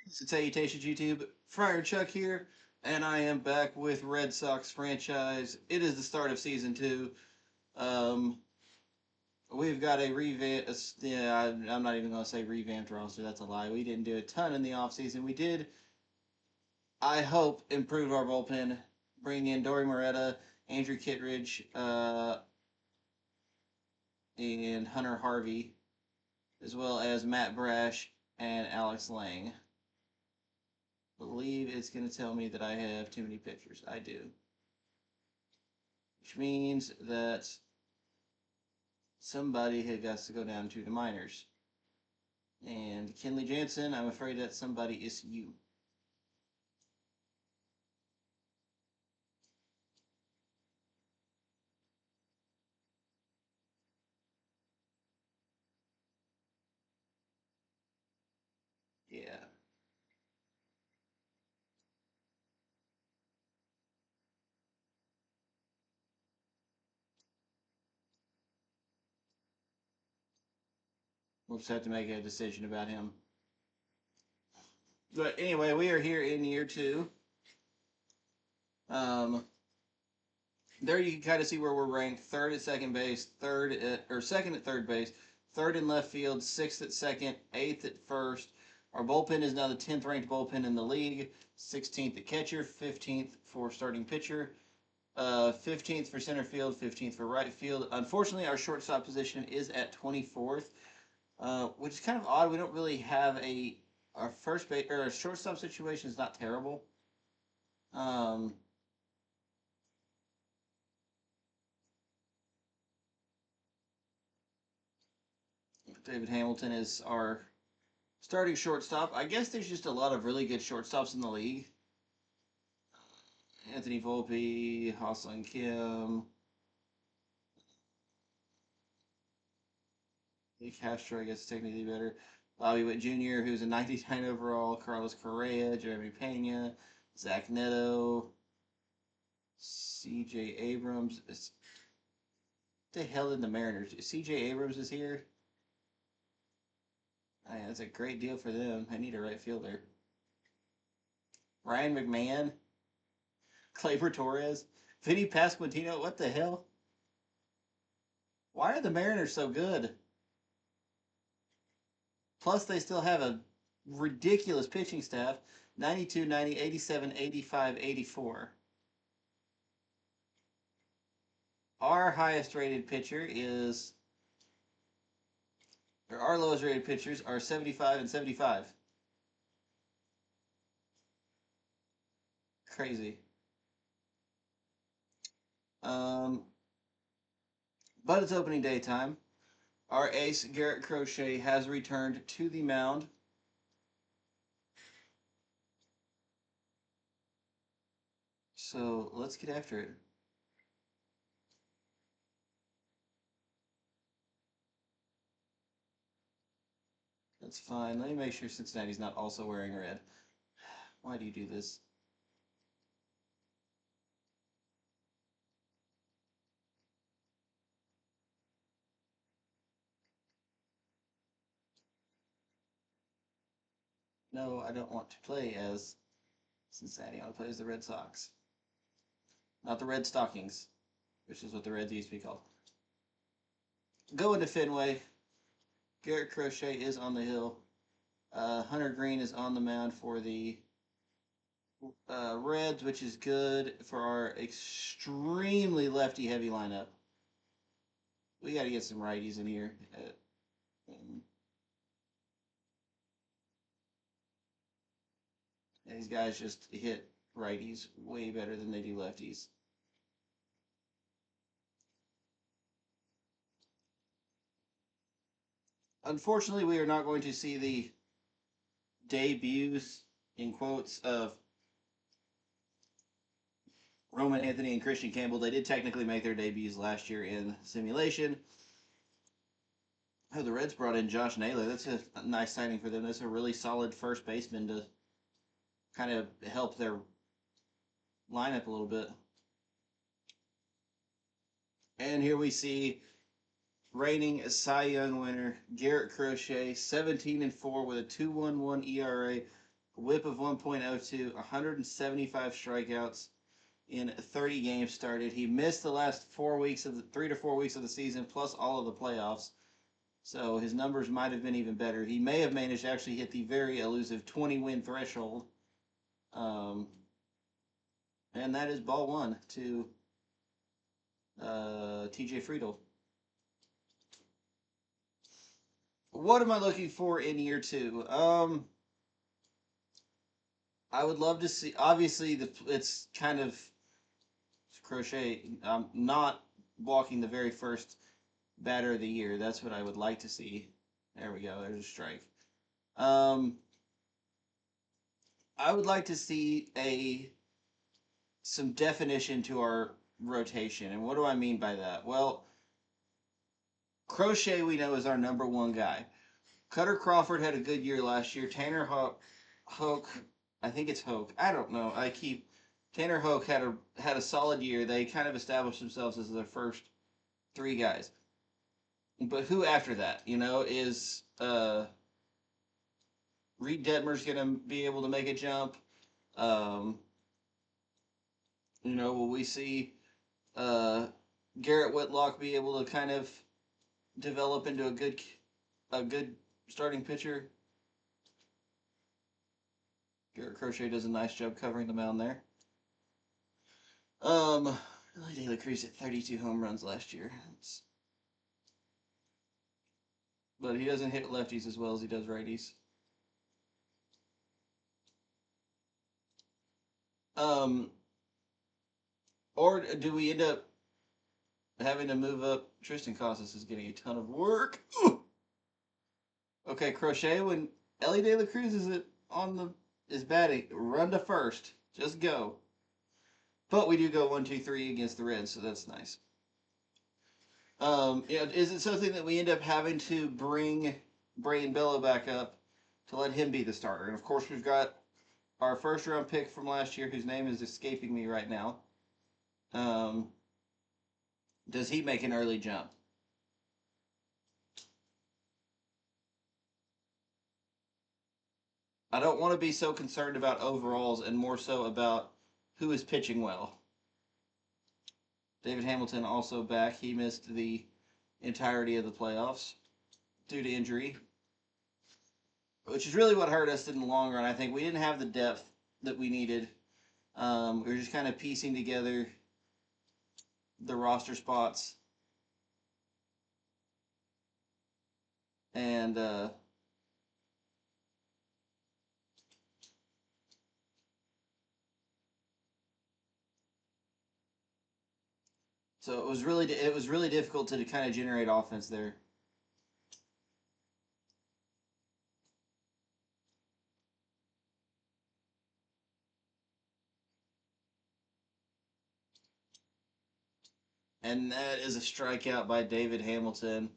Salutations, YouTube. Friar Chuck here, and I am back with Red Sox franchise. It is the start of season 2. Um, we've got a revamp. Yeah, I'm not even going to say revamped roster. That's a lie. We didn't do a ton in the offseason. We did, I hope, improve our bullpen, bring in Dory Moretta, Andrew Kittredge, and Hunter Harvey, as well as Matt Brash and Alex Lang. Believe it's going to tell me that I have too many pitchers. I do. Which means that somebody had got to go down to the minors. And Kenley Jansen, I'm afraid that somebody is you. Yeah. We'll just have to make a decision about him. But anyway, we are here in year 2. Um, there you can kind of see where we're ranked: third at second base, second at third base, third in left field, sixth at second, eighth at first. Our bullpen is now the 10th ranked bullpen in the league, 16th at catcher, 15th for starting pitcher, 15th for center field, 15th for right field. Unfortunately, our shortstop position is at 24th, which is kind of odd. We don't really have our first base or our shortstop situation is not terrible. Um, David Hamilton is our starting shortstop. I guess there's just a lot of really good shortstops in the league. Anthony Volpe, Ha-Seong Kim, Nick Castro, I guess technically better. Bobby Witt Jr., who's a 99 overall. Carlos Correa, Jeremy Pena, Zach Neto, C.J. Abrams. What the hell in the Mariners? C.J. Abrams is here. That's a great deal for them. I need a right fielder. Ryan McMahon, Gleyber Torres, Vinny Pasquantino. What the hell? Why are the Mariners so good? Plus, they still have a ridiculous pitching staff: 92, 90, 87, 85, 84. Our highest rated pitcher is, or our lowest rated pitchers are 75 and 75. Crazy. Um, but it's opening day time. Our ace, Garrett Crochet, has returned to the mound. So let's get after it. That's fine. Let me make sure Cincinnati's not also wearing red. Why do you do this? No, I don't want to play as Cincinnati. I want to play as the Red Sox. Not the Red Stockings, which is what the Reds used to be called. Going to Fenway. Garrett Crochet is on the hill. Hunter Green is on the mound for the Reds, which is good for our extremely lefty heavy lineup. We got to get some righties in here. These guys just hit righties way better than they do lefties. Unfortunately, we are not going to see the debuts, in quotes, of Roman Anthony and Christian Campbell. They did technically make their debuts last year in simulation. Oh, the Reds brought in Josh Naylor. That's a nice signing for them. That's a really solid first baseman to kind of help their lineup a little bit. And here we see reigning Cy Young winner Garrett Crochet, 17-4 with a 2.11 ERA, whip of 1.02, 175 strikeouts in 30 games started. He missed the last 4 weeks of the 3 to 4 weeks of the season, plus all of the playoffs. So his numbers might have been even better. He may have managed to actually hit the very elusive 20-win threshold. And that is ball one to TJ Friedl. What am I looking for in year two? I would love to see. Obviously, it's kind of Crochet. Not walking the very first batter of the year. That's what I would like to see. There we go. There's a strike. I would like to see some definition to our rotation, and what do I mean by that? Well, Crochet we know is our number one guy. Cutter Crawford had a good year last year. Tanner Hoke, I think it's Hoke. I don't know. Tanner Hoke had a solid year. They kind of established themselves as their first three guys. But who after that? Is Reed Detmer's going to be able to make a jump? Will we see Garrett Whitlock be able to kind of develop into a good starting pitcher? Garrett Crochet does a nice job covering the mound there. Elly De La Cruz hit 32 home runs last year. But he doesn't hit lefties as well as he does righties. Or do we end up having to move up? Tristan Casas is getting a ton of work. Ooh! Okay, Crochet, when Elly De La Cruz is batting, run to first. Just go. But we do go 1-2-3 against the Reds, so that's nice. Is it something that we end up having to bring Braden Bello back up to let him be the starter? And of course, we've got our first round pick from last year, whose name is escaping me right now. Does he make an early jump? I don't want to be so concerned about overalls and more so about who is pitching well. David Hamilton also back. He missed the entirety of the playoffs due to injury, which is really what hurt us in the long run. I think we didn't have the depth that we needed. We were just kind of piecing together the roster spots. And so it was really difficult to kind of generate offense there. And that is a strikeout by David Hamilton.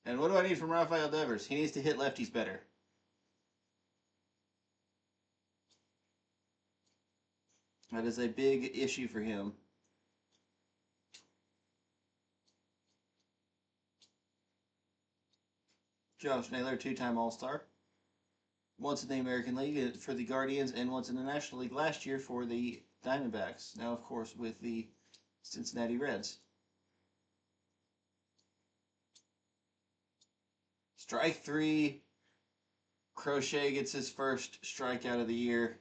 And what do I need from Rafael Devers? He needs to hit lefties better. That is a big issue for him. Josh Naylor, two-time All-Star. Once in the American League for the Guardians and once in the National League last year for the Diamondbacks. Now, of course, with the Cincinnati Reds. Strike three. Crochet gets his first strikeout of the year.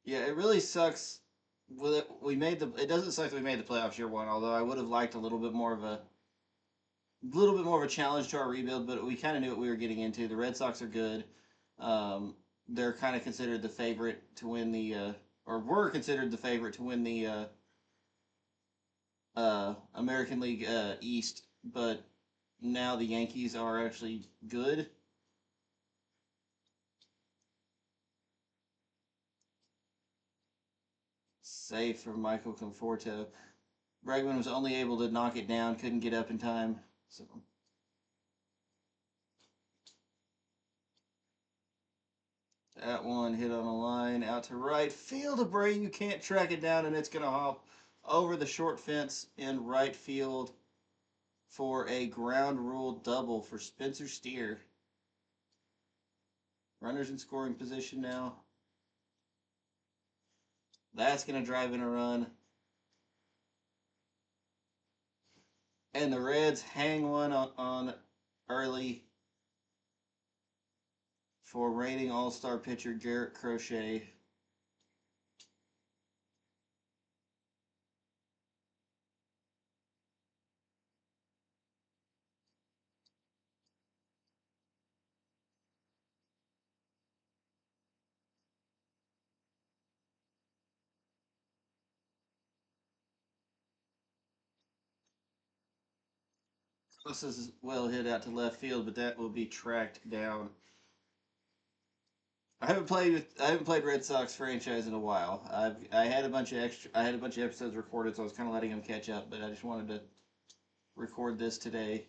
Yeah, it really sucks. It doesn't suck that we made the playoffs year one, although I would have liked a little bit more of a challenge to our rebuild, but we kind of knew what we were getting into. The Red Sox are good. They're kind of considered the favorite to win or were considered the favorite to win the American League East, but now the Yankees are actually good. Save from Michael Conforto. Bregman was only able to knock it down, couldn't get up in time. So That one hit on a line out to right field. Abreu can't track it down, and it's going to hop over the short fence in right field for a ground rule double for Spencer Steer. Runners in scoring position now. That's going to drive in a run. And the Reds hang one on early for reigning All-Star pitcher Garrett Crochet. This is well hit out to left field, but that will be tracked down. I haven't played Red Sox franchise in a while. I had a bunch of episodes recorded, so I was kind of letting them catch up. But I just wanted to record this today.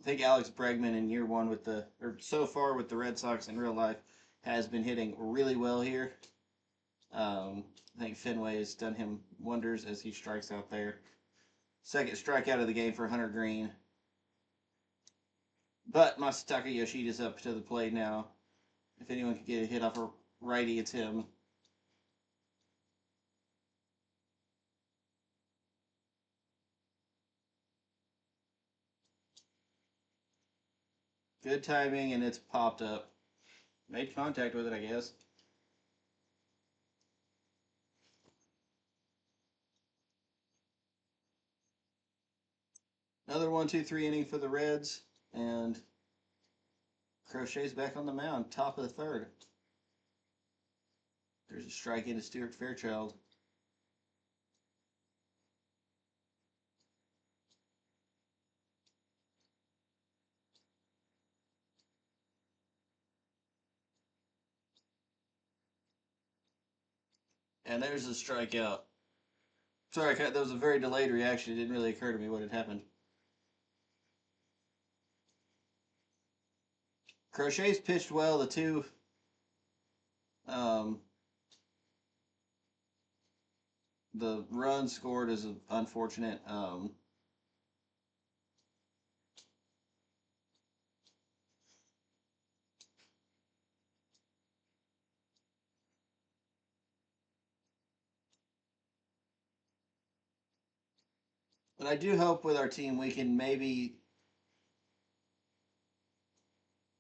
I think Alex Bregman in year one so far with the Red Sox in real life has been hitting really well here. I think Fenway has done him wonders as he strikes out there. Second strikeout of the game for Hunter Green. But Masataka Yoshida's up to the plate now. If anyone could get a hit off a righty, it's him. Good timing, and it's popped up. Made contact with it, I guess. Another 1-2-3 inning for the Reds, and Crochet's back on the mound, top of the third. There's a strike into Stuart Fairchild. And there's a strikeout. Sorry, that was a very delayed reaction. It didn't really occur to me what had happened. Crochet's pitched well. The run scored is unfortunate. But I do hope with our team we can I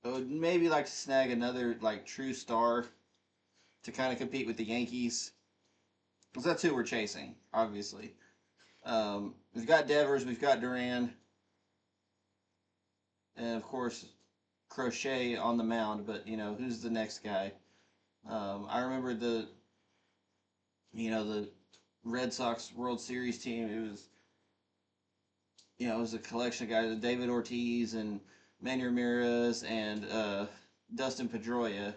would maybe like to snag another like true star to kind of compete with the Yankees. Because that's who we're chasing, obviously. We've got Devers, we've got Duran, and of course Crochet on the mound. But who's the next guy? I remember the Red Sox World Series team. It was a collection of guys: David Ortiz and Manny Ramirez and Dustin Pedroia.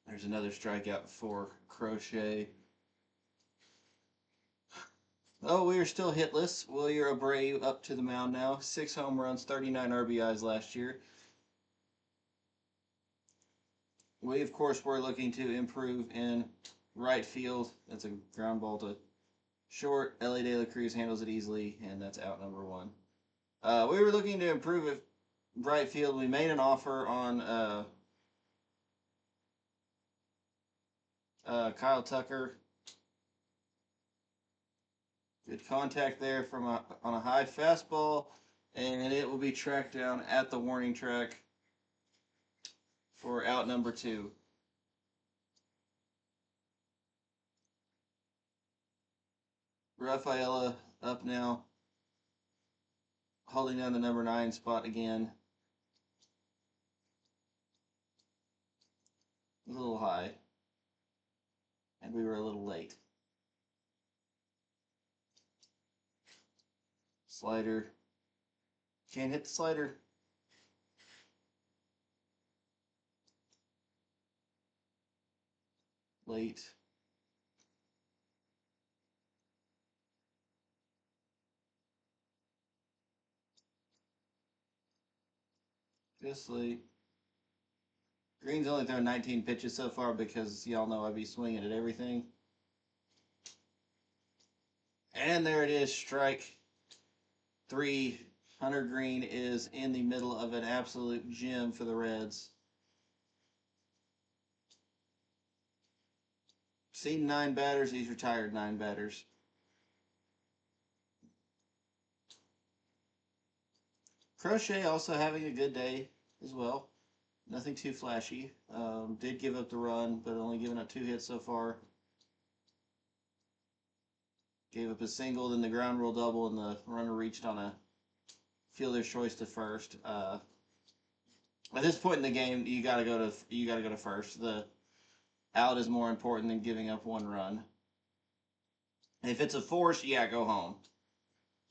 There's another strikeout for Crochet. Oh, we are still hitless. Wilyer Abreu up to the mound now. 6 home runs, 39 RBIs last year. We, of course, were looking to improve in right field. That's a ground ball to short. Ellie De La Cruz handles it easily, and that's out number 1. We were looking to improve at right field. We made an offer on Kyle Tucker. Good contact there on a high fastball, and it will be tracked down at the warning track for out number 2. Rafaela up now, holding down the number 9 spot again. A little high, and we were a little late. Slider. Can't hit the slider. plate. Just late. Green's only thrown 19 pitches so far because y'all know I'd be swinging at everything. And there it is, strike three. Hunter Green is in the middle of an absolute gem for the Reds. Seen 9 batters, he's retired 9 batters. Crochet also having a good day as well. Nothing too flashy. Did give up the run, but only given up 2 hits so far. Gave up a single, then the ground rule double, and the runner reached on a fielder's choice to first. At this point in the game, you gotta go to first. The out is more important than giving up 1 run. If it's a force, yeah, go home.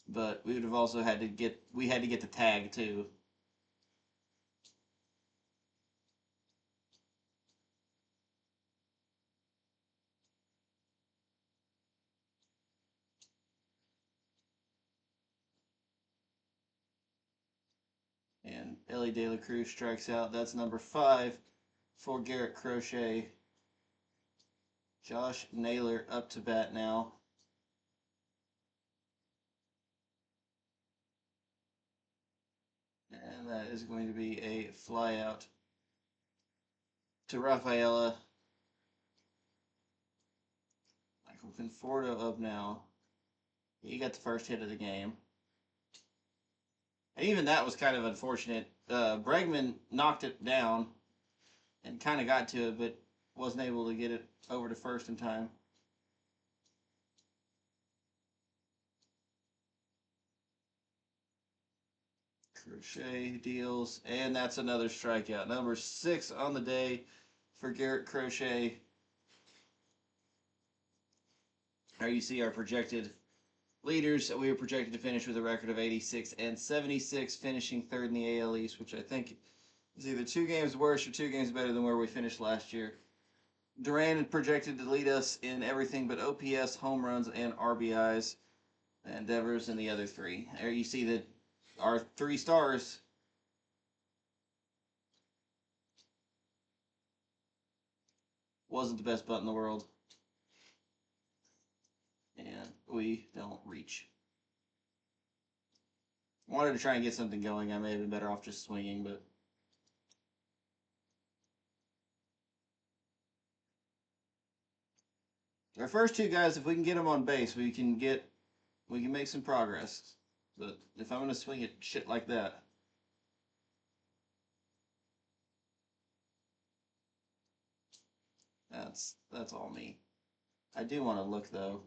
But we would have also had to get the tag too. And Ellie De La Cruz strikes out. That's number 5 for Garrett Crochet. Josh Naylor up to bat now. And that is going to be a fly out to Rafaela. Michael Conforto up now. He got the first hit of the game. And even that was kind of unfortunate. Bregman knocked it down and kind of got to it, but wasn't able to get it over to first in time. Crochet deals, and that's another strikeout. Number 6 on the day for Garrett Crochet. There you see our projected leaders. We were projected to finish with a record of 86 and 76, finishing 3rd in the AL East, which I think is either 2 games worse or 2 games better than where we finished last year. Duran projected to lead us in everything but OPS, home runs, and RBIs. And Devers in the other 3. There you see that our 3 stars wasn't the best butt in the world. And we don't reach. I wanted to try and get something going. I may have been better off just swinging, but our first 2 guys, if we can get them on base, we can make some progress. But if I'm going to swing at shit like that, that's all me. I do want to look though.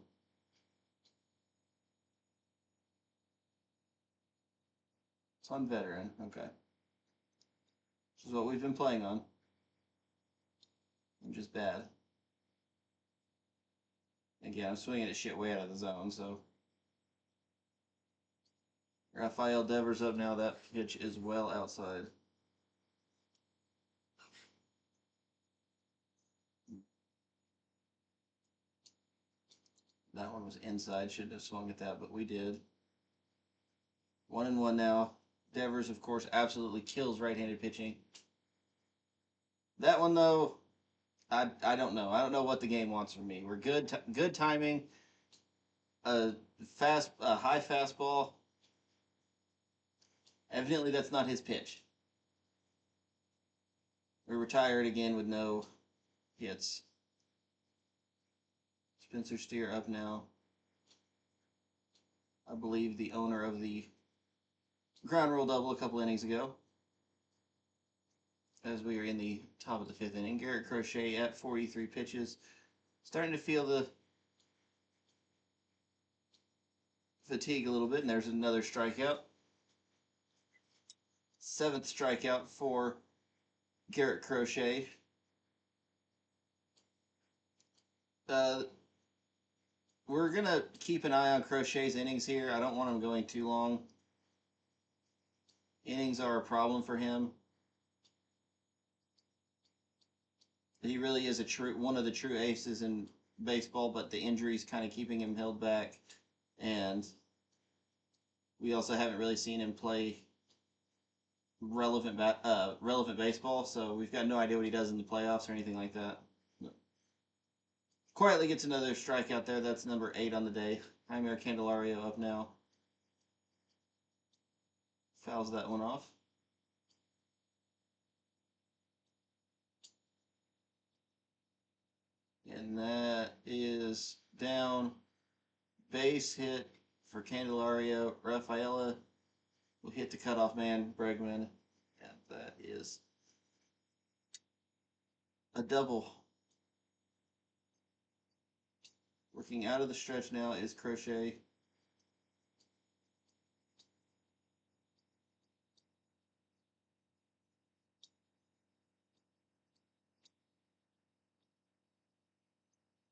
It's on veteran. Okay. This is what we've been playing on. I'm just bad. Again, I'm swinging at shit way out of the zone, so. Rafael Devers up now. That pitch is well outside. That one was inside. Shouldn't have swung at that, but we did. 1-1 now. Devers, of course, absolutely kills right-handed pitching. That one, though, I don't know. I don't know what the game wants from me. We're good timing. A high fastball. Evidently, that's not his pitch. We're retired again with no hits. Spencer Steer up now. I believe the owner of the ground rule double a couple innings ago. As we are in the top of the 5th inning. Garrett Crochet at 43 pitches. Starting to feel the fatigue a little bit, and there's another strikeout. 7th strikeout for Garrett Crochet. We're going to keep an eye on Crochet's innings here. I don't want him going too long. Innings are a problem for him. He really is one of the true aces in baseball, but the injuries kind of keeping him held back, and we also haven't really seen him play relevant baseball. So we've got no idea what he does in the playoffs or anything like that. Quietly gets another strikeout there. That's number 8 on the day. Jaime Candelario up now. Fouls that one off. And that is down. Base hit for Candelario. Rafaela will hit the cutoff man, Bregman. And that is a double. Working out of the stretch now is Crochet.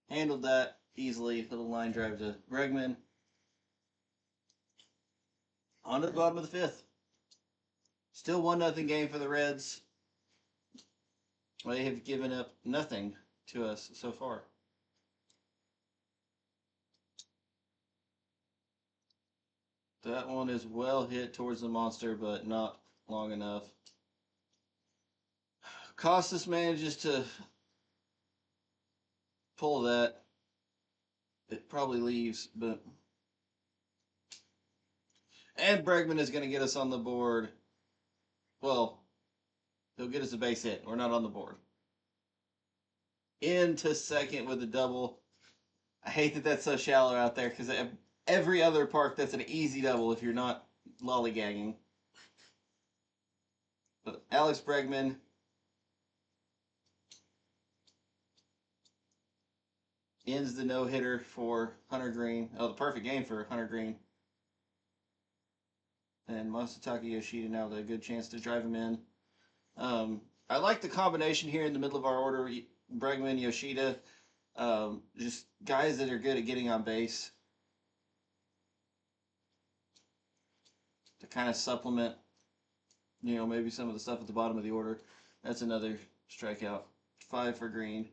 Handled that easily. Little line drive to Bregman. On to the bottom of the 5th. Still 1-0 game for the Reds. They have given up nothing to us so far. That one is well hit towards the monster, but not long enough. Costas manages to pull that. It probably leaves, but... And Bregman is going to get us on the board. Well, he'll get us a base hit. We're not on the board. Into second with a double. I hate that that's so shallow out there because every other park that's an easy double if you're not lollygagging. But Alex Bregman ends the no-hitter for Hunter Green. Oh, the perfect game for Hunter Green. And Masataka Yoshida now with a good chance to drive him in. I like the combination here in the middle of our order. Bregman, Yoshida, just guys that are good at getting on base to kind of supplement, maybe some of the stuff at the bottom of the order. That's another strikeout. 5 for Green.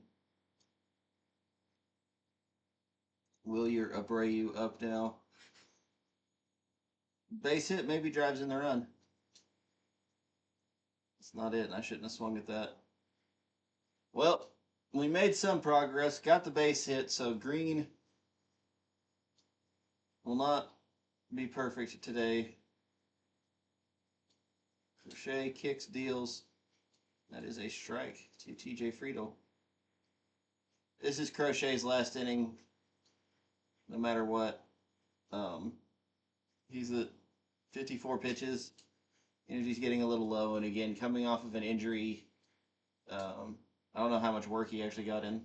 Wilyer Abreu up now. Base hit maybe drives in the run. That's not it, and I shouldn't have swung at that. Well, we made some progress, got the base hit, so Green will not be perfect today. Crochet kicks, deals. That is a strike to TJ Friedel. This is Crochet's last inning, no matter what. He's at 54 pitches. Energy's getting a little low, and again, coming off of an injury. I don't know how much work he actually got in.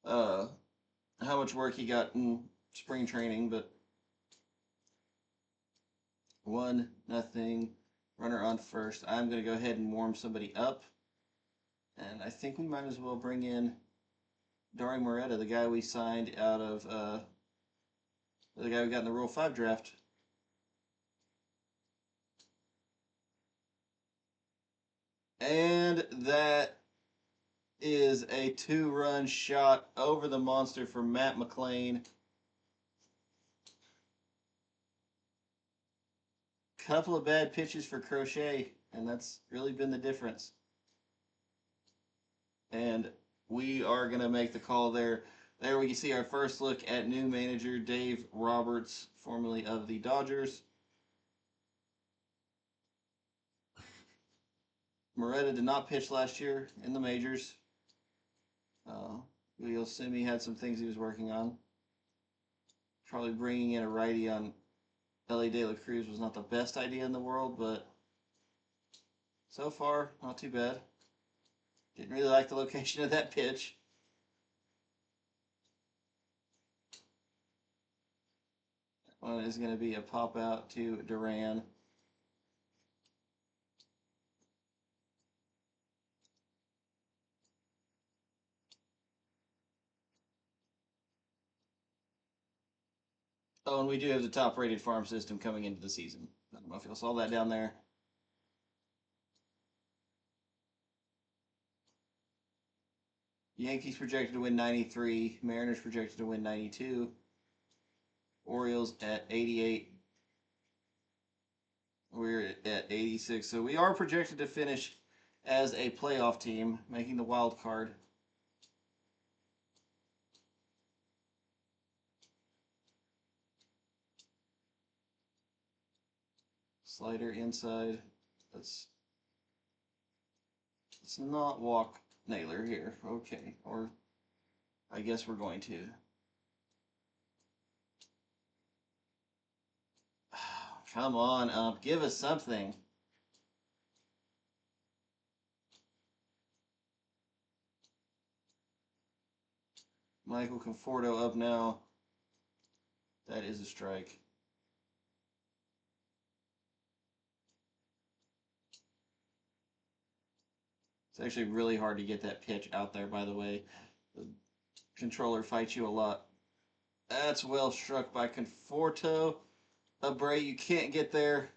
How much work he got in spring training, but 1-0. Runner on first. I'm going to go ahead and warm somebody up. And I think we might as well bring in Dari Moreta, the guy we signed out of, the guy we got in the Rule 5 draft. And that is a 2-run shot over the monster for Matt McLean. Couple of bad pitches for Crochet, and that's really been the difference. And we are going to make the call there. There we can see our first look at new manager Dave Roberts, formerly of the Dodgers. Moreta did not pitch last year in the majors. Julio Simi had some things he was working on. Probably bringing in a righty on Ellie De La Cruz was not the best idea in the world, but so far, not too bad. Didn't really like the location of that pitch. That one is going to be a pop out to Duran. Oh, and we do have the top-rated farm system coming into the season. I don't know if you saw that down there. Yankees projected to win 93. Mariners projected to win 92. Orioles at 88. We're at 86. So we are projected to finish as a playoff team, making the wild card. Slider inside. Let's not walk Naylor here. Okay. Or I guess we're going to. Come on up. Give us something. Michael Conforto up now. That is a strike. It's actually really hard to get that pitch out there, by the way. The controller fights you a lot. That's well struck by Conforto. Abreu, you can't get there.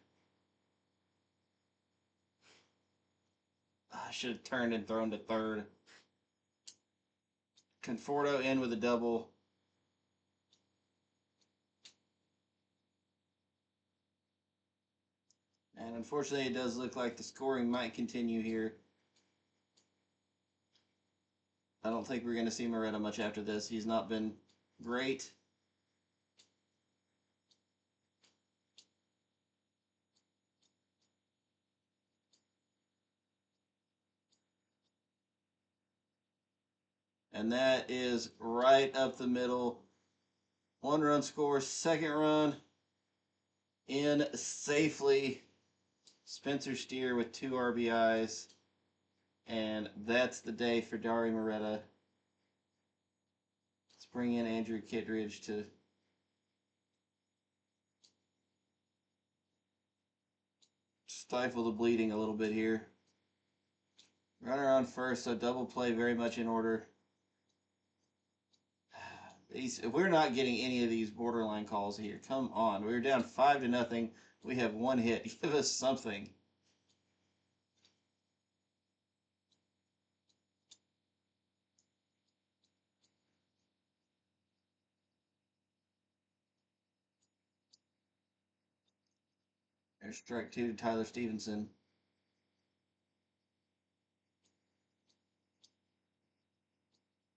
I should have turned and thrown to third. Conforto in with a double. And unfortunately, it does look like the scoring might continue here. I don't think we're going to see Moreta much after this. He's not been great. And that is right up the middle. 1-run score, second run in safely. Spencer Steer with 2 RBIs. And that's the day for Dauri Moreta. Let's bring in Andrew Kittredge to stifle the bleeding a little bit here. Runner on first, so double play very much in order. We're not getting any of these borderline calls here. Come on. We're down 5-0. We have 1 hit. Give us something. There's strike 2 to Tyler Stevenson.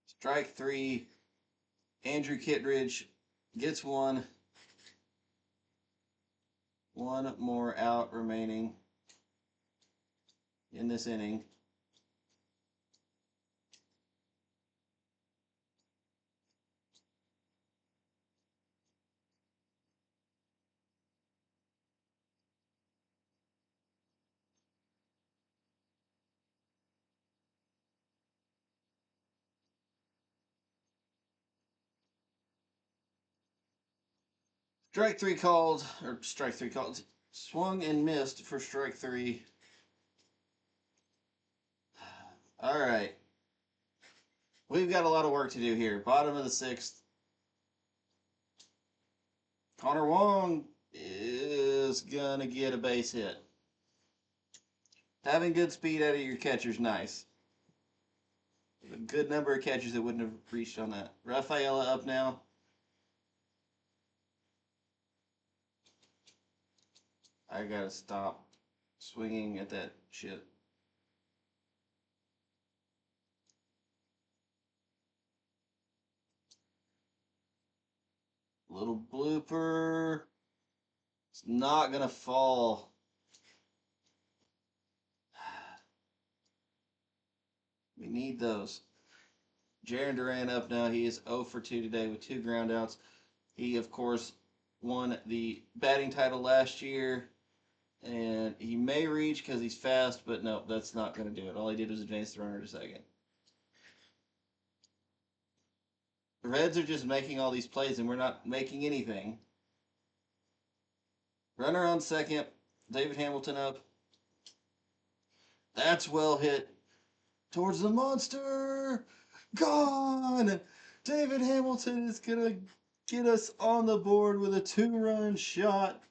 Strike 3. Andrew Kittredge gets 1. 1 more out remaining in this inning. Strike 3 called, or strike 3 called. Swung and missed for strike 3. All right. We've got a lot of work to do here. Bottom of the 6th. Connor Wong is going to get a base hit. Having good speed out of your catcher's nice. A good number of catchers that wouldn't have reached on that. Rafaela up now. I gotta stop swinging at that shit. Little blooper. It's not gonna fall. We need those. Jarren Duran up now. He is 0 for 2 today with 2 groundouts. He, of course, won the batting title last year. And he may reach because he's fast, but no, that's not going to do it. All he did was advance the runner to second. The Reds are just making all these plays, and we're not making anything. Runner on second. David Hamilton up. That's well hit. Towards the monster. Gone. David Hamilton is going to get us on the board with a 2-run shot.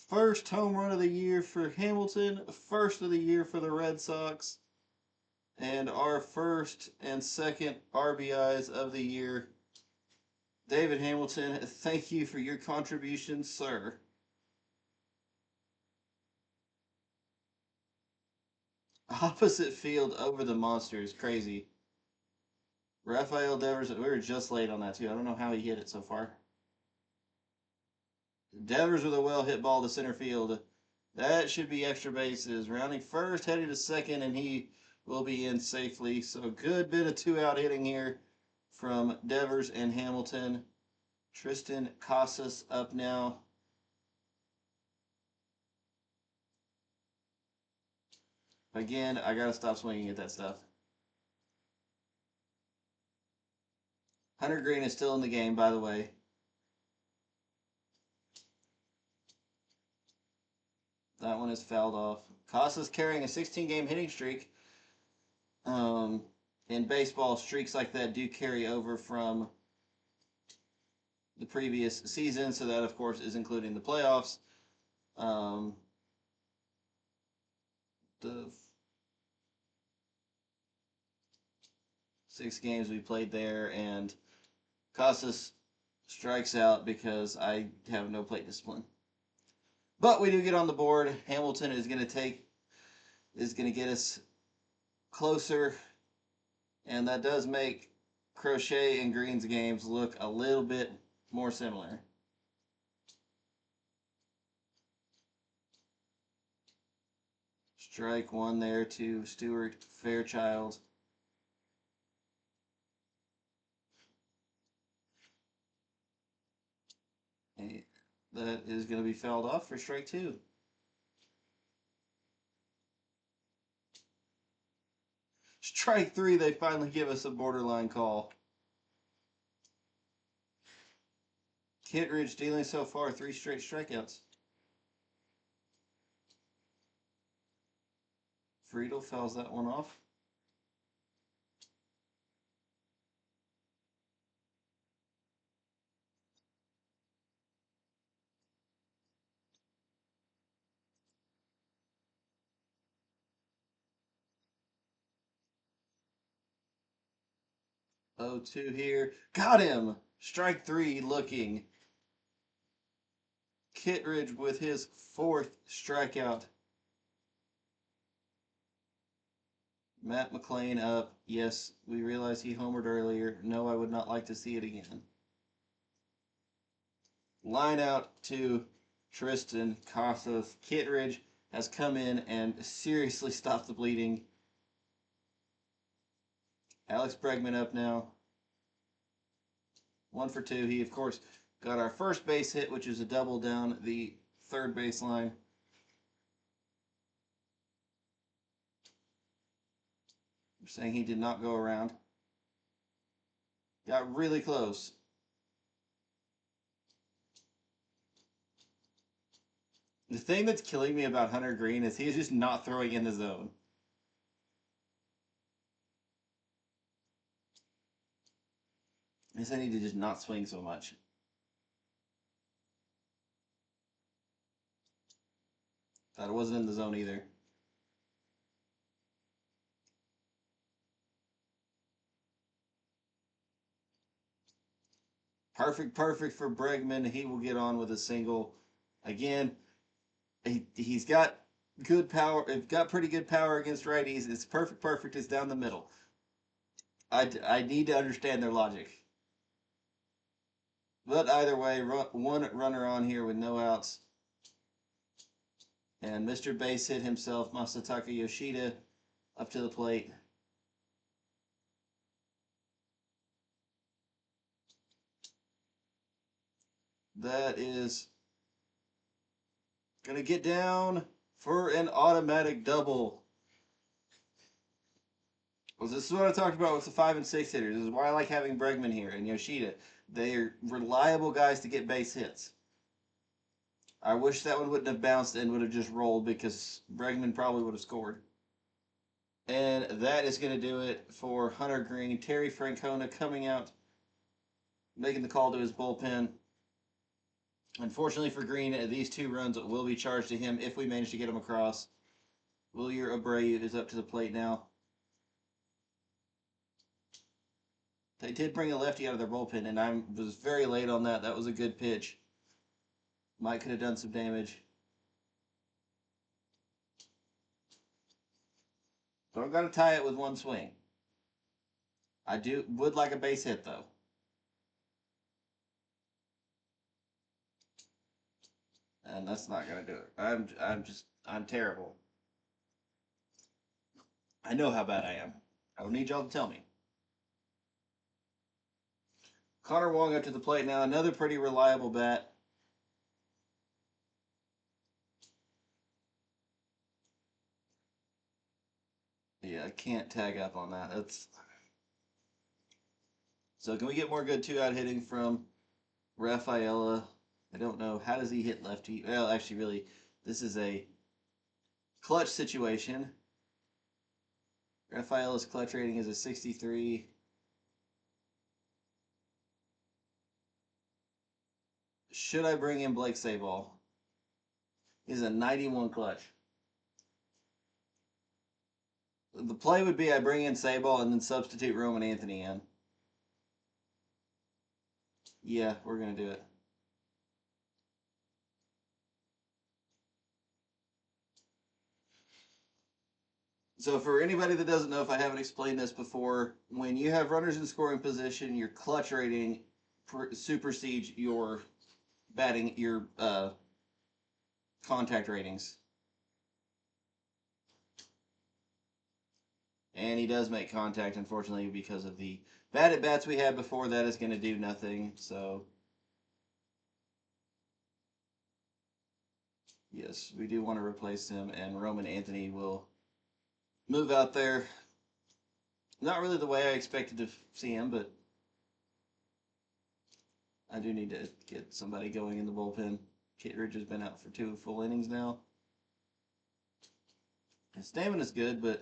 First home run of the year for Hamilton. First of the year for the Red Sox. And our first and second RBIs of the year. David Hamilton, thank you for your contribution, sir. Opposite field over the monsters. Crazy. Rafael Devers, we were just late on that too. I don't know how he hit it so far. Devers with a well hit ball to center field. That should be extra bases. Rounding first, heading to second, and he will be in safely. So good bit of 2-out hitting here from Devers and Hamilton. Triston Casas up now. Again, I got to stop swinging at that stuff. Hunter Green is still in the game, by the way. That one is fouled off. Casas carrying a 16-game hitting streak. In baseball, streaks like that do carry over from the previous season, so that, of course, is including the playoffs. The 6 games we played there, and Casas strikes out because I have no plate discipline. But we do get on the board. Hamilton is going to get us closer, and that does make Crochet and Green's games look a little bit more similar. Strike one there to Stuart Fairchild. And that is going to be fouled off for strike 2. Strike 3, they finally give us a borderline call. Kittredge dealing so far 3 straight strikeouts. Friedel fouls that one off. Oh, 2 here. Got him! Strike 3 looking. Kittredge with his 4th strikeout. Matt McLean up. Yes, we realize he homered earlier. No, I would not like to see it again. Line out to Triston Casas. Kittredge has come in and seriously stopped the bleeding. Alex Bregman up now. 1 for 2. He, of course, got our first base hit, which is a double down the third baseline. We're saying he did not go around. Got really close. The thing that's killing me about Hunter Green is he's just not throwing in the zone. I guess I need to just not swing so much. Thought it wasn't in the zone either. Perfect for Bregman. He will get on with a single. Again, he's got good power. Got pretty good power against righties. It's perfect. It's down the middle. I need to understand their logic. But either way, one runner on here with no outs. And Mr. Base hit himself, Masataka Yoshida, up to the plate. That is going to get down for an automatic double. Well, this is what I talked about with the 5 and 6 hitters. This is why I like having Bregman here and Yoshida. They are reliable guys to get base hits. I wish that one wouldn't have bounced and would have just rolled because Bregman probably would have scored. And that is going to do it for Hunter Green. Terry Francona coming out, making the call to his bullpen. Unfortunately for Green, these 2 runs will be charged to him if we manage to get him across. Wilyer Abreu is up to the plate now. They did bring a lefty out of their bullpen, and I was very late on that. That was a good pitch. Mike could have done some damage. Don't gotta tie it with one swing. I would like a base hit though. And that's not gonna do it. I'm terrible. I know how bad I am. I don't need y'all to tell me. Connor Wong up to the plate now. Another pretty reliable bat. Yeah, I can't tag up on that. So can we get more good 2-out hitting from Rafaela? I don't know. How does he hit lefty? Well, actually, really, this is a clutch situation. Rafaela's clutch rating is a 63. Should I bring in Blake Sabol? He's a 91 clutch. The play would be I bring in Sabol and then substitute Roman Anthony in. Yeah, we're going to do it. So for anybody that doesn't know, if I haven't explained this before, when you have runners in scoring position, your clutch rating supersedes your batting, your contact ratings. And he does make contact, unfortunately, because of the bad at-bats we had before. That is going to do nothing. So, yes, we do want to replace him, and Roman Anthony will move out there. Not really the way I expected to see him, but I do need to get somebody going in the bullpen. Kittredge has been out for 2 full innings now. His stamina's good, but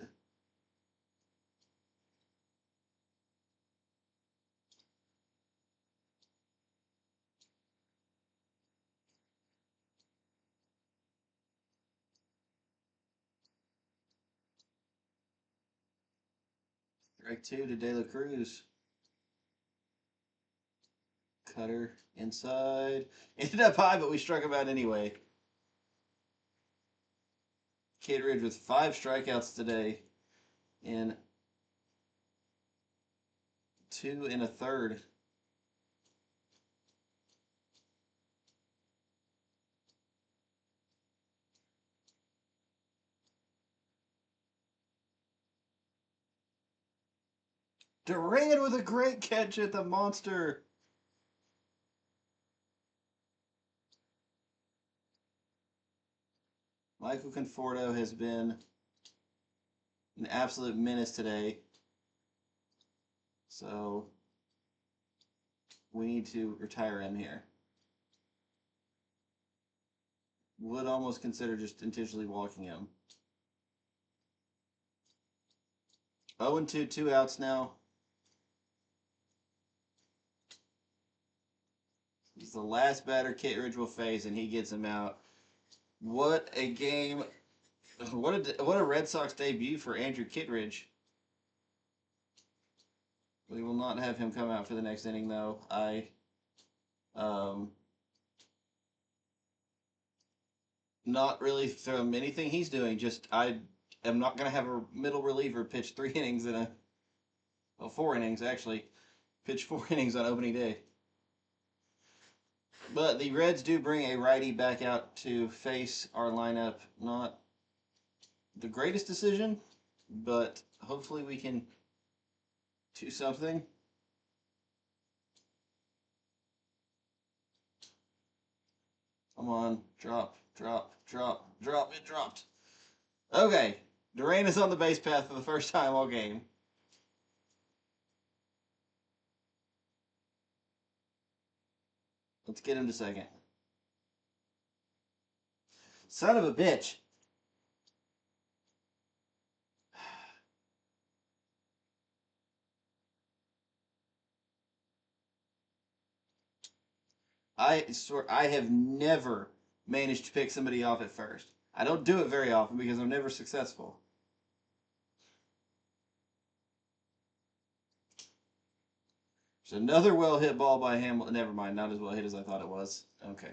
strike 2 to De La Cruz. Cutter inside. Ended up high, but we struck him out anyway. Kittredge with 5 strikeouts today in 2 1/3. Duran with a great catch at the monster. Michael Conforto has been an absolute menace today. So we need to retire him here. Would almost consider just intentionally walking him. 0-2, 2 outs now. He's the last batter Kittredge will face, and he gets him out. What a game. What a Red Sox debut for Andrew Kittredge. We will not have him come out for the next inning, though. Not really from anything he's doing. Just I am not going to have a middle reliever pitch 3 innings in 4 innings actually. Pitch 4 innings on opening day. But the Reds do bring a righty back out to face our lineup. Not the greatest decision, but hopefully we can do something. Come on, drop. It dropped. Okay, Duran is on the base path for the first time all game. Let's get him to second. Son of a bitch. I swear, I have never managed to pick somebody off at first. I don't do it very often because I'm never successful. So another well hit ball by Hamilton. Never mind, not as well hit as I thought it was. Okay.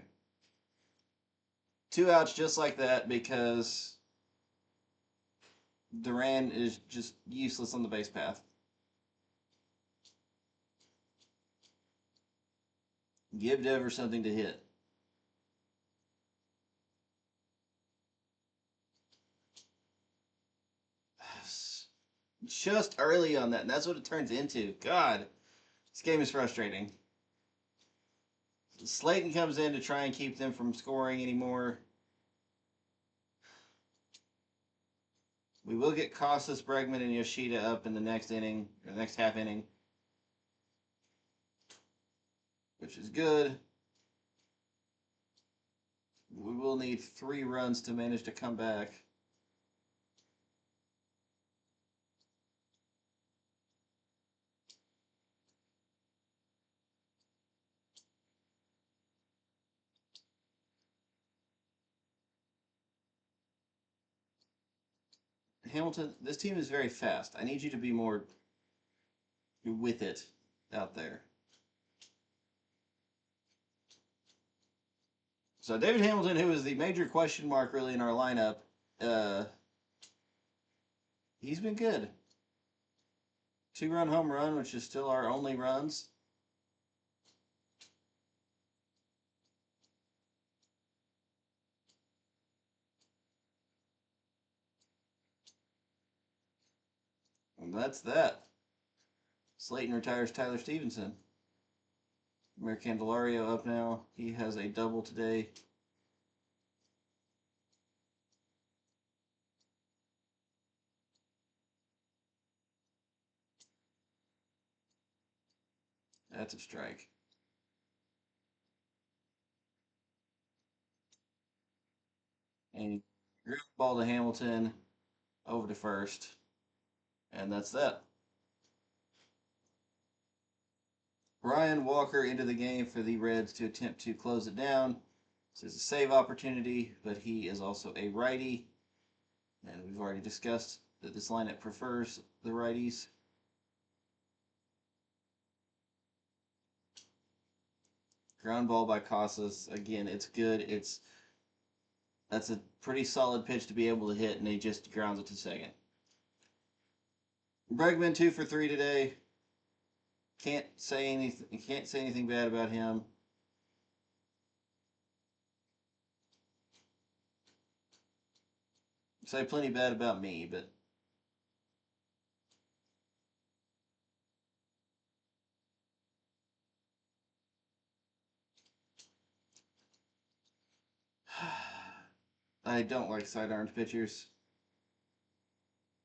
2 outs just like that because Duran is just useless on the base path. Give Devers something to hit. Just early on that, and that's what it turns into. God, this game is frustrating. Slayton comes in to try and keep them from scoring anymore. We will get Costas, Bregman, and Yoshida up in the next inning, or the next half inning, which is good. We will need 3 runs to manage to come back. Hamilton, this team is very fast. I need you to be more with it out there. So David Hamilton, who is the major question mark really in our lineup, he's been good. 2-run home run, which is still our only runs. And that's that. Slayton retires Tyler Stevenson. Mayor Candelario up now. He has a double today. That's a strike. And ground ball to Hamilton over to first. And that's that. Brian Walker into the game for the Reds to attempt to close it down. This is a save opportunity, but he is also a righty. And we've already discussed that this lineup prefers the righties. Ground ball by Casas. Again, it's good. That's a pretty solid pitch to be able to hit, and he just grounds it to second. Bregman 2 for 3 today. Can't say anything bad about him. Say plenty bad about me, but I don't like sidearmed pitchers.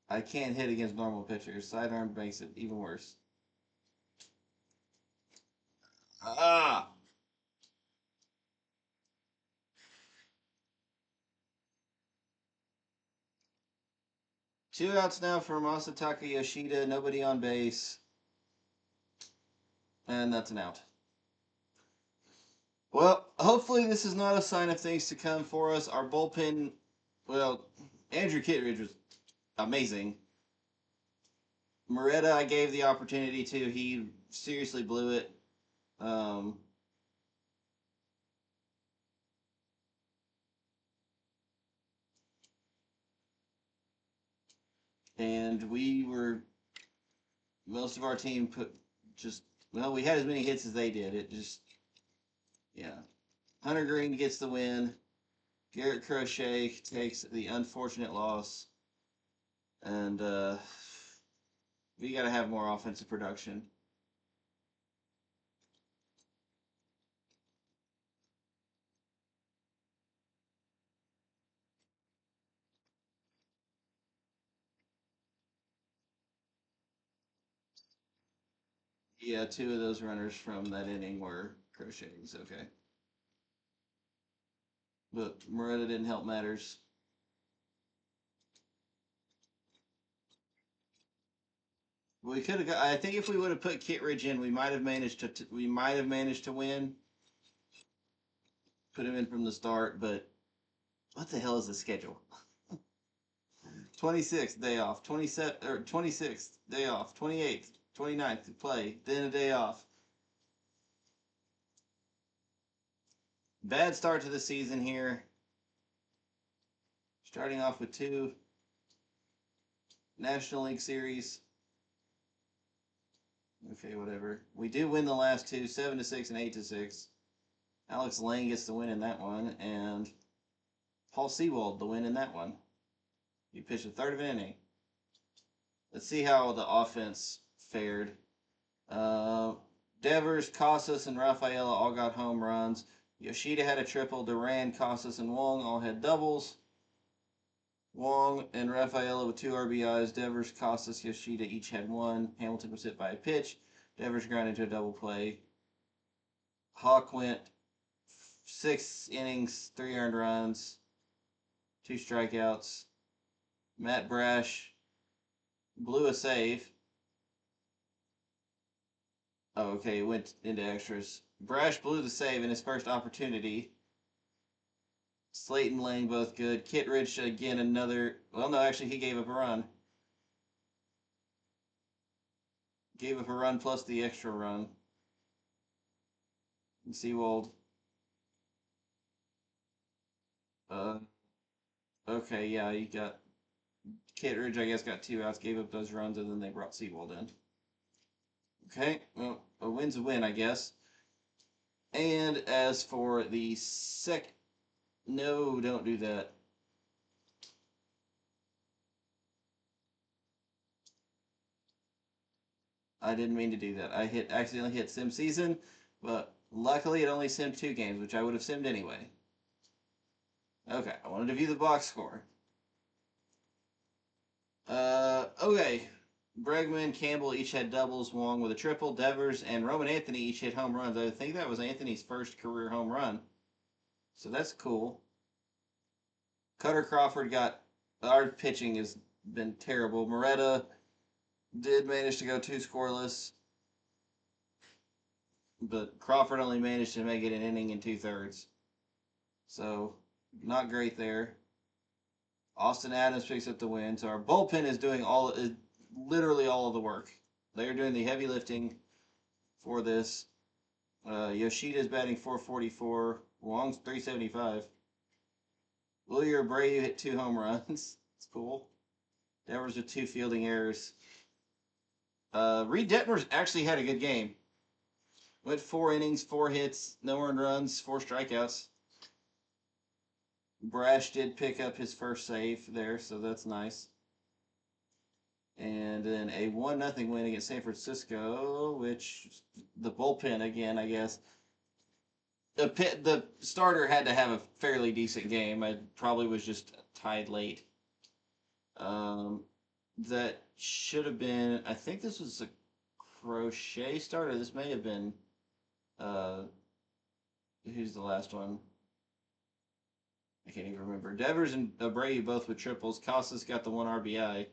I can't hit against normal pitchers. Sidearm makes it even worse. Ah! 2 outs now for Masataka Yoshida. Nobody on base. And that's an out. Well, hopefully this is not a sign of things to come for us. Our bullpen, well, Andrew Kittredge was amazing. Moretta, I gave the opportunity to. He seriously blew it. And most of our team we had as many hits as they did. It just, yeah. Hunter Green gets the win. Garrett Crochet takes the unfortunate loss. And we got to have more offensive production. Yeah, 2 of those runners from that inning were Crochets. Okay. But Moretta didn't help matters. We could have got. I think if we would have put Kittredge in, we might have managed to win. Put him in from the start, but what the hell is the schedule? 26th day off, 27th or 26th day off, 28th, 29th to play, then a day off. Bad start to the season here. Starting off with 2 National League Series. Okay, whatever. We do win the last 2, 7-6 and 8-6. Alex Lang gets the win in that one, and Paul Sewald the win in that one. He pitched a third of an inning. Let's see how the offense fared. Devers, Casas, and Rafaela all got home runs. Yoshida had a triple. Duran, Casas, and Wong all had doubles. Wong and Rafaela with 2 RBIs. Devers, Casas, Yoshida each had 1. Hamilton was hit by a pitch. Devers grounded to a double play. Hawk went 6 innings, 3 earned runs, 2 strikeouts. Matt Brash blew a save. Oh, okay, it went into extras. Brash blew the save in his first opportunity. Slayton, Lang both good. Kittredge again another. Well, no, actually he gave up a run. Gave up a run plus the extra run. And Sewald. Okay, yeah, you got Kittredge. I guess got 2 outs, gave up those runs, and then they brought Sewald in. Okay, well, a win's a win, I guess. And as for the no, don't do that. I didn't mean to do that. I accidentally hit sim season, but luckily it only simmed 2 games, which I would have simmed anyway. Okay, I wanted to view the box score. Okay. Bregman, Campbell each had doubles. Wong with a triple. Devers and Roman Anthony each hit home runs. I think that was Anthony's first career home run. So that's cool. Cutter Crawford got. Our pitching has been terrible. Moretta did manage to go 2 scoreless, but Crawford only managed to make it an inning and 2/3. So not great there. Austin Adams picks up the win. So our bullpen is doing literally all of the work. They're doing the heavy lifting for this. Yoshida's batting 444. Wong's 375. Wilyer Abreu hit 2 home runs. It's cool. Devers with 2 fielding errors. Reed Detmers actually had a good game. Went 4 innings, 4 hits, no earned runs, 4 strikeouts. Brash did pick up his first save there, so that's nice. And then a 1-0 win against San Francisco, which the bullpen again, I guess. The starter had to have a fairly decent game. I probably was just tied late. That should have been. I think this was a Crochet starter. This may have been. Who's the last one? I can't even remember. Devers and Abreu both with triples. Casas got the 1 RBI.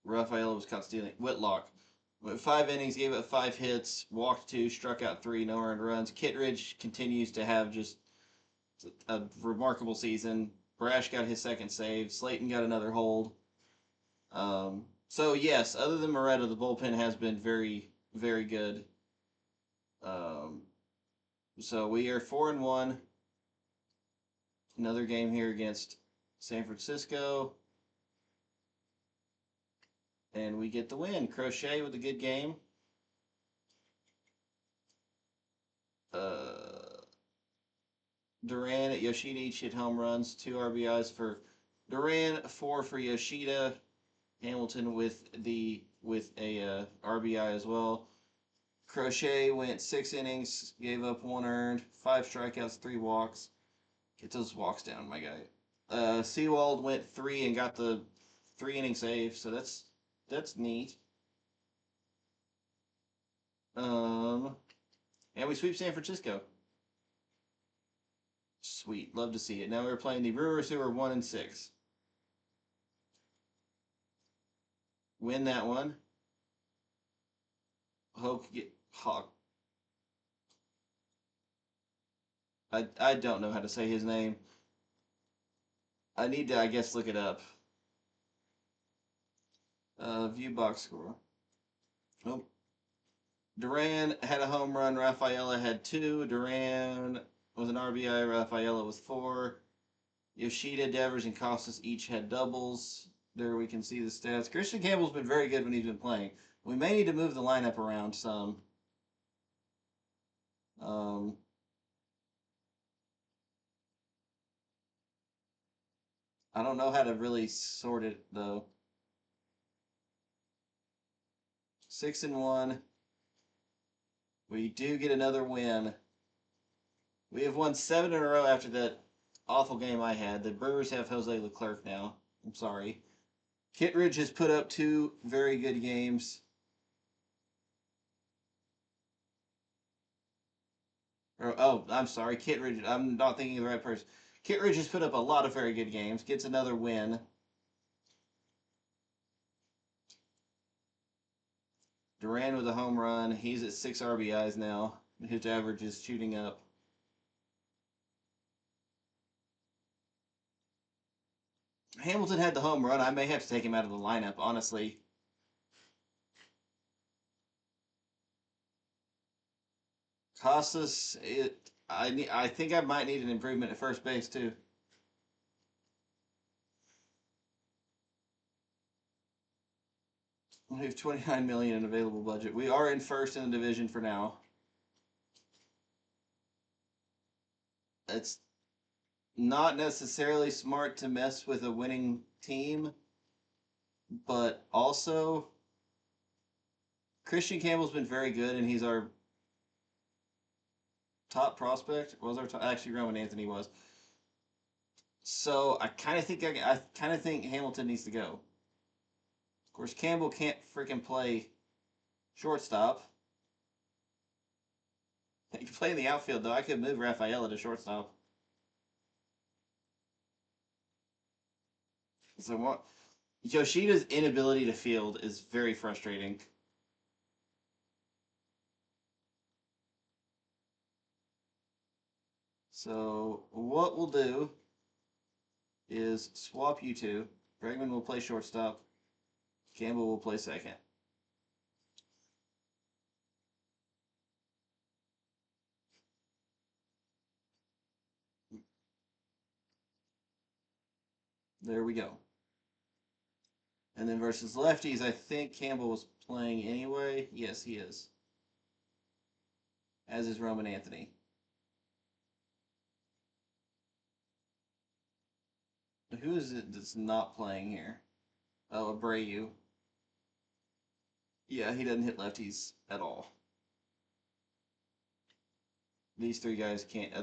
Rafaela was caught stealing. Whitlock went 5 innings, gave up 5 hits, walked 2, struck out 3, no earned runs. Kittredge continues to have just a remarkable season. Brash got his second save. Slayton got another hold. So yes, other than Moretta, the bullpen has been very, very good. So we are 4-1. Another game here against San Francisco. And we get the win. Crochet with a good game. Duran at Yoshida each hit home runs. 2 RBIs for Duran, 4 for Yoshida. Hamilton with a RBI as well. Crochet went 6 innings, gave up 1 earned, 5 strikeouts, 3 walks. Get those walks down, my guy. Sewald went 3 and got the 3-inning save, so that's neat. And we sweep San Francisco. Sweet, love to see it. Now we're playing the Brewers, who are 1-6. Win that one. Hope get Hawk. I don't know how to say his name. I need to, I guess, look it up. View box score. Oh. Duran had a home run. Rafaela had 2. Duran was an RBI. Rafaela was 4. Yoshida, Devers, and Costas each had doubles. There we can see the stats. Christian Campbell's been very good when he's been playing. We may need to move the lineup around some. I don't know how to really sort it though. 6-1. We do get another win. We have won 7 in a row after that awful game I had. The Brewers have Jose Leclerc now. I'm sorry. Kittredge has put up 2 very good games. I'm sorry, Kittredge. I'm not thinking of the right person. Kittredge has put up a lot of very good games. Gets another win. Duran with a home run. He's at 6 RBIs now. His average is shooting up. Hamilton had the home run. I may have to take him out of the lineup, honestly. Costas, I think I might need an improvement at first base too. We have 29 million in available budget. We are in first in the division for now. It's not necessarily smart to mess with a winning team, but also Christian Campbell's been very good, and he's our top prospect. Was our top, actually Roman Anthony was. So I kind of think Hamilton needs to go. Of course, Campbell can't freaking play shortstop. He can play in the outfield though. I could move Rafaela to shortstop. So what? Yoshida's inability to field is very frustrating. So what we'll do is swap you two. Bregman will play shortstop. Campbell will play second. There we go. And then versus lefties, I think Campbell was playing anyway. Yes, he is. As is Roman Anthony. Who is it that's not playing here? Oh, Abreu. Yeah, he doesn't hit lefties at all. These 3 guys can't.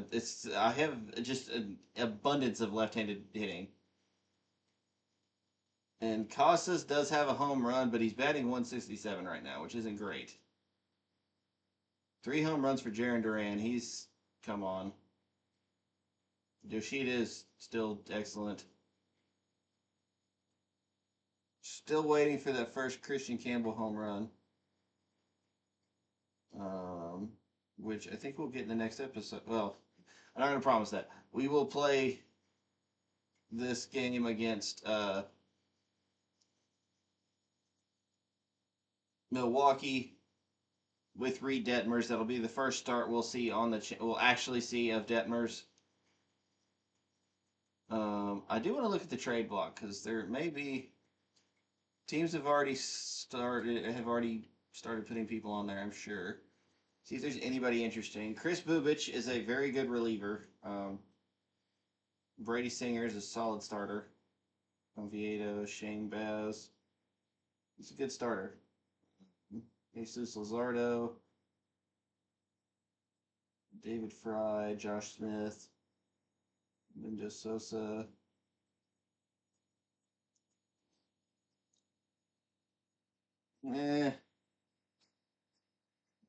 I have just an abundance of left-handed hitting. And Costas does have a home run, but he's batting 167 right now, which isn't great. 3 home runs for Jarren Duran. Come on. Yoshida is still excellent. Still waiting for that first Christian Campbell home run. Which I think we'll get in the next episode. Well, I'm not going to promise that. We will play this game against Milwaukee with Reed Detmers. That'll be the first start we'll see on the we'll actually see of Detmers. I do want to look at the trade block because there may be teams have already started putting people on there. I'm sure. See if there's anybody interesting. Chris Bubich is a very good reliever. Brady Singer is a solid starter. Oviedo, Shane Baz. He's a good starter. Jesus Luzardo, David Fry, Josh Smith, Mendoza Sosa.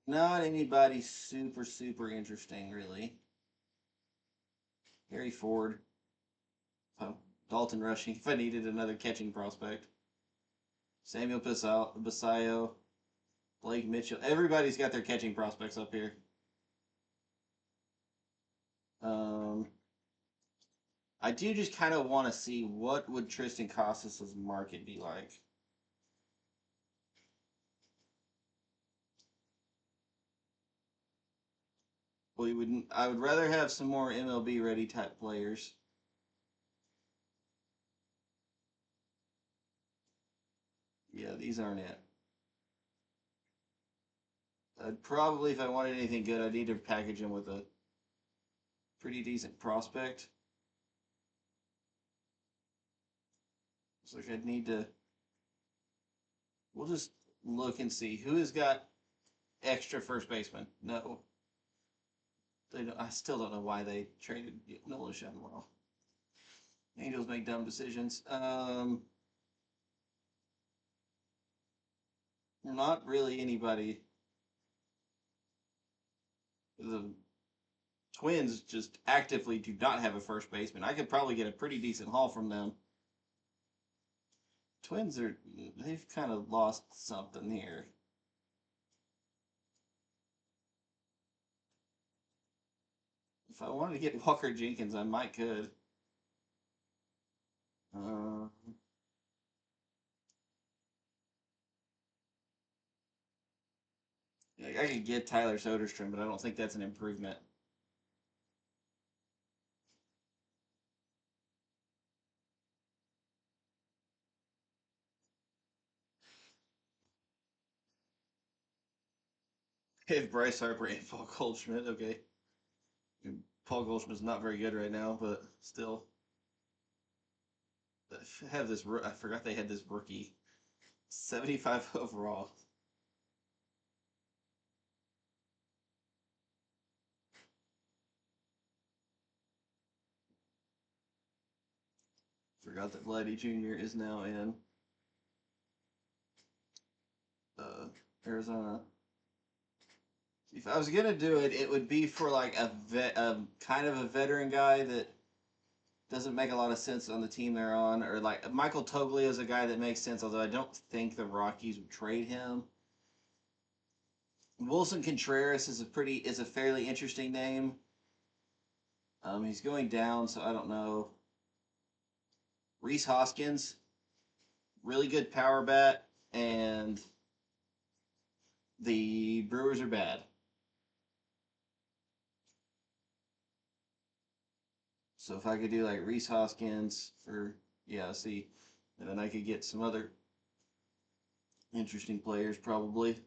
Not anybody super interesting, really. Harry Ford. Oh, Dalton Rushing if I needed another catching prospect. Samuel Basayo. Blake Mitchell. Everybody's got their catching prospects up here. I do just kind of want to see what would Triston Casas' market be like. I would rather have some more MLB ready type players. Yeah, these aren't it. I'd probably, if I wanted anything good, I'd need to package them with a pretty decent prospect. It's like I'd need to. We'll just look and see who has got extra first baseman. No, they don't. I still don't know why they traded Nolan Schadenwell. Angels make dumb decisions. Not really anybody. The Twins just actively do not have a first baseman. I could probably get a pretty decent haul from them. Twins they've kind of lost something here. If I wanted to get Walker Jenkins, I might could. Uh, I could get Tyler Soderstrom, but I don't think that's an improvement. If Bryce Harper and Paul Goldschmidt, okay. Paul Goldschmidt's not very good right now, but still. Have this. I forgot they had this rookie, 75 overall. Forgot that Vladdy Jr. is now in Arizona. If I was gonna do it, it would be for like a kind of a veteran guy that doesn't make a lot of sense on the team they're on, or like Michael Toglia is a guy that makes sense, although I don't think the Rockies would trade him. Wilson Contreras is a fairly interesting name. He's going down, so I don't know. Rhys Hoskins, really good power bat, and the Brewers are bad. So if I could do like Rhys Hoskins for see, and then I could get some other interesting players probably. If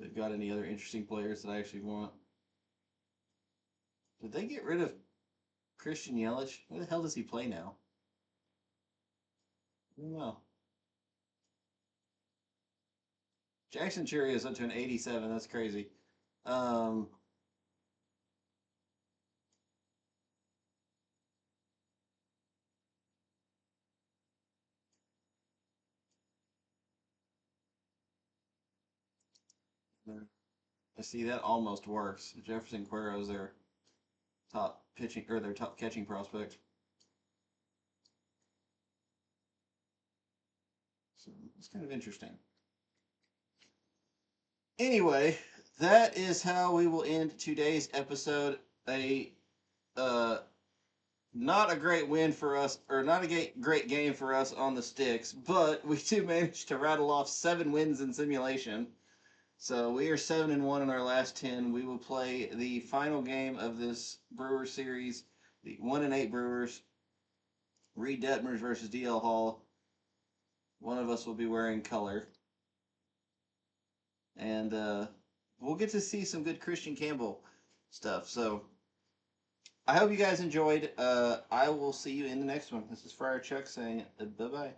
they've got any other interesting players that I actually want. Did they get rid of Christian Yelich? Where the hell does he play now? I don't know. Jackson Cherry is up to an 87. That's crazy. Um, I see that almost works. Jefferson Cuero is their top pitching or their top catching prospect. So it's kind of interesting. Anyway, that is how we will end today's episode. Uh, Not a great win for us, or not a great game for us on the sticks, but we do manage to rattle off 7 wins in simulation. So we are 7-1 in our last 10. We will play the final game of this Brewer series, the 1-8 Brewers, Reed Detmers versus DL Hall. One of us will be wearing color. And we'll get to see some good Christian Campbell stuff. So I hope you guys enjoyed. I will see you in the next one. This is Friar Chuck saying bye-bye.